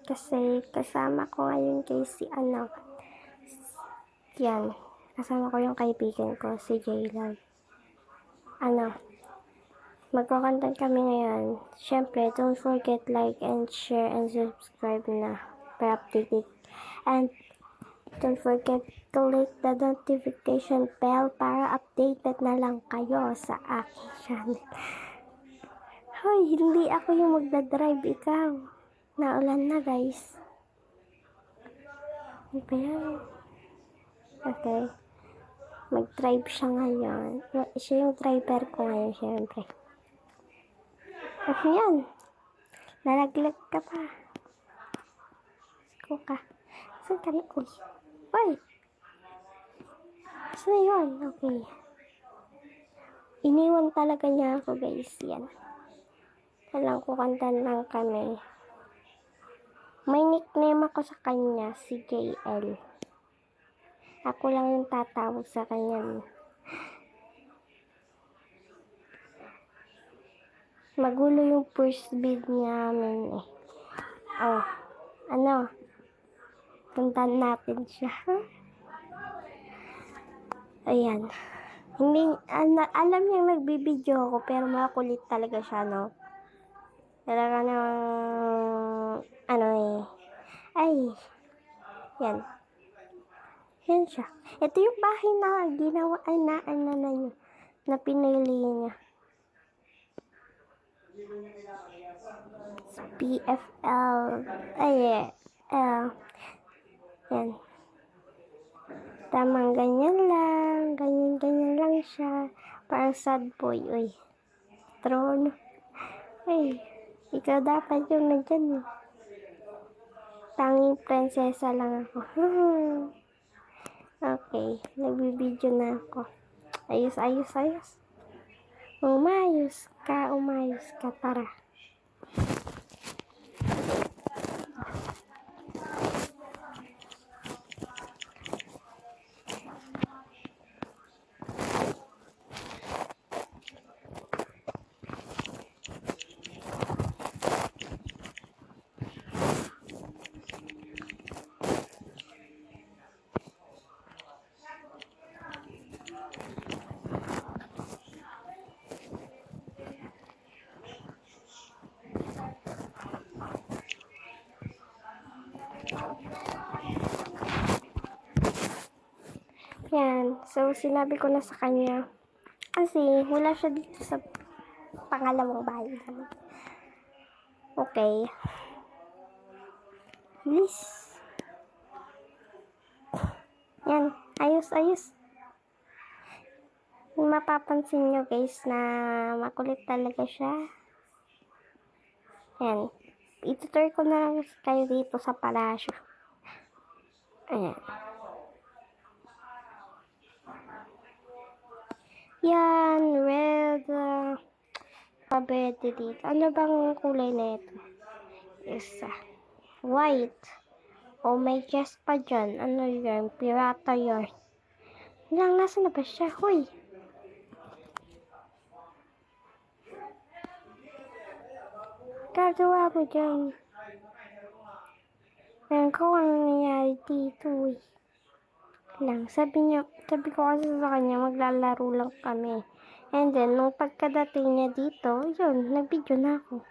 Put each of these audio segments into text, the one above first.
Kasi kasama ko ngayon kay yan, kasama ko yung kaibigan ko, si Jaylan. Magko-content kami ngayon. Siyempre, don't forget like and share and subscribe na para updated. And don't forget to click the notification bell para updated na lang kayo sa aking channel. Hoy, hindi ako yung magdadrive, ikaw. Naulan na, guys. Ano ba yan? Okay. Mag-drive siya ngayon. Siya yung driver ko ngayon, syempre. Yan. Nalaglag ka pa. Siko ka. Saan ka na? Uy. Uy. Saan yun? Okay. Iniwan talaga niya ako, guys. Yan. Walang kukantan lang kami. May nickname ako sa kanya, si JL. Ako lang yung tatawag sa kanya. Magulo yung first bid namin eh. Oh, puntahan natin siya. Ayan. Hindi, alam niya nagbibideo ako, pero makulit talaga siya, no? Talaga ay, yan. Yan siya. Ito yung bahay na ginawa, na pinili niya. PFL. Yan. Tamang ganyan lang. Ganyan lang siya. Parang sad boy. Uy. Throne. Ay. Ikaw dapat yung nandyan. Tanging prinsesa lang ako. Okay. Nagbibideo na ako. Ayos. Umayos ka. Tara. Yan. So, sinabi ko na sa kanya. Kasi, wala siya dito sa pangalawang bahay namin. Okay. Please. Yan. Ayos. Mapapansin nyo guys na makulit talaga siya. Yan. Itutur ko na lang kayo dito sa palasyo. Ayan. Yan. Red. Pabete dito. Ano bang kulay na ito? Isa. White. Oh, may chest pa dyan. Ano yun? Pirata yun. Nasa na ba siya? Hoy. Gagawa mo dyan. Ayan ko ang nangyayari dito eh. Sabi ko kasi sa kanya maglalaro lang kami. And then, nung pagkadating niya dito, yun, nag-video na ako.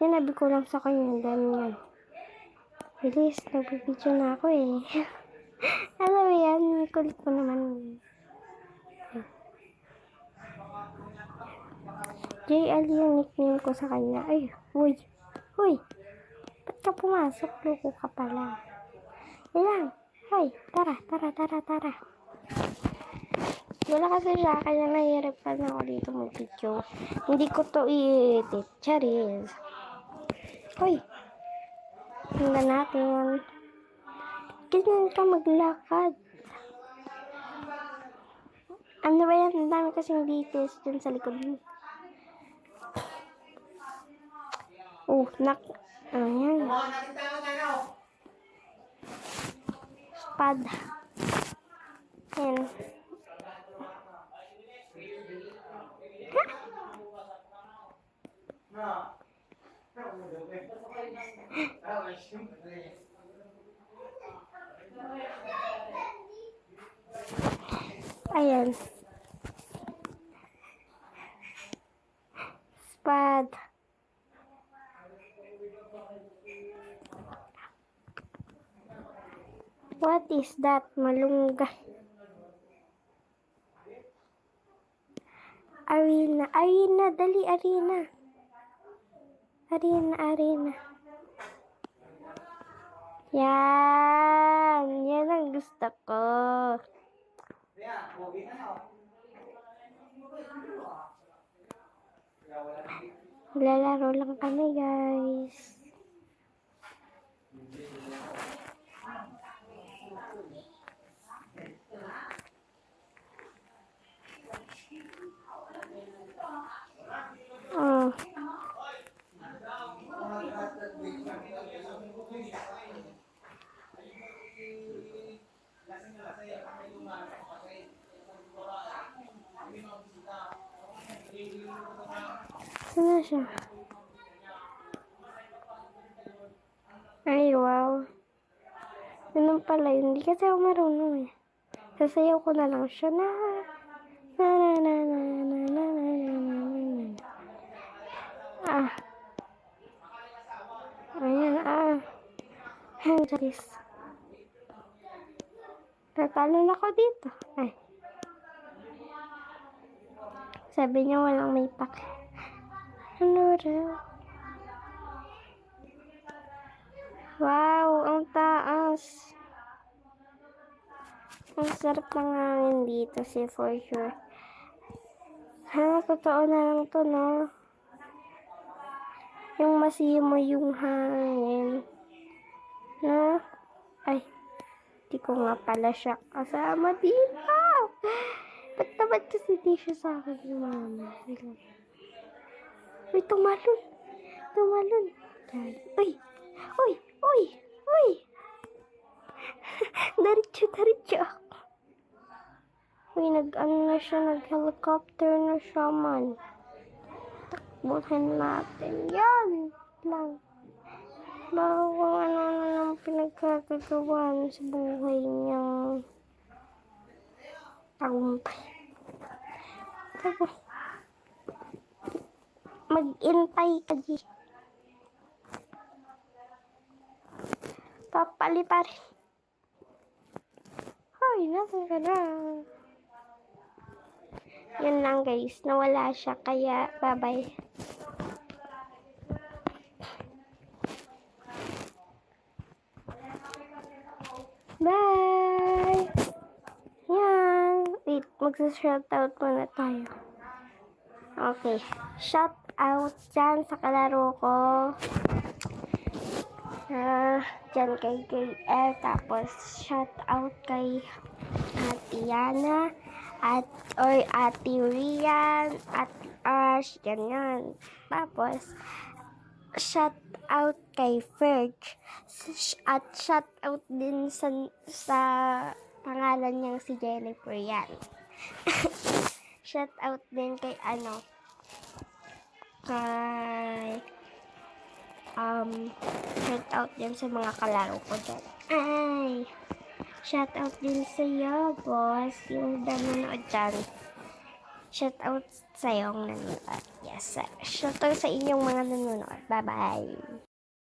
Sinabi ko lang sa kanya, ganyan. Bilis, nag-video na ako eh. Alam mo yan, kulit mo naman. JL yung nickname ko sa kanya. Ay, huy. Ba't ka pumasok? Loko ka pala. Ilang. Hoy, tara. Wala kasi siya, kaya nahihirapan ako dito mag-video. Hindi ko to i-edit. Charis. Hoy. Tingnan natin. Ganyan ka maglakad. Ano ba yan? Ang dami kasing details dun sa likod mo. Oh, ayan. Espada. Ayan. Ayan. Spad. What is that? Malunggay. Arena. Arena. Dali, arena. Arena, arena. Yan. Yan ang gusto ko. Lalaro lang kami, guys. Oh. Sana siya? Ay, wow. Ganun pala yun. Hindi kasi ako marunong eh. Sasayaw ko na lang siya na. Na na na na na na na na na. Ah. Ayan, ah. Hendrix. Tatalon ako dito. Ay. Sabi niya walang may pak. Ano raw? Wow, ang taas. Ang sarap ng hangin dito, si for sure. Ha, totoo na lang to, no? Yung masimo yung hangin. No? Ay, di ko nga pala siya kasama dito. Ba't naman kasi di siya sa akin yung mama? Uy, tumalon. Tumalon. Uy, uy, uy, uy. Daritso, daritso ako. Uy, nag-ano na siya, nag-helicopter na siya man. Takbuhin natin. Yan lang. Bago kung ano na lang pinagkakagawa sa buhay niya. Tagumpay. Mag-intay ka, G. Papali pa rin. Hoy, nasa ka na. Yun lang guys, nawala siya kaya bye-bye. Bye! Yan. Wait, magsa-shoutout muna tayo. Okay. Shout out dyan sa kalaro ko. Dyan kay KL. Tapos, shout out kay Ate Yana. Ate Rian. Ate Ash. Ganyan. Tapos, shout out kay Ferg. At shout out din sa pangalan niyang si Jennifer yan. Shout out din kay kay shout out din sa mga kalaro ko dyan. Ay, shout out din sa iyo, boss, yung nanonood dyan. Shout out sa iyo nanonood. Yes, sir. Shout out sa inyong mga nanonood. Bye bye.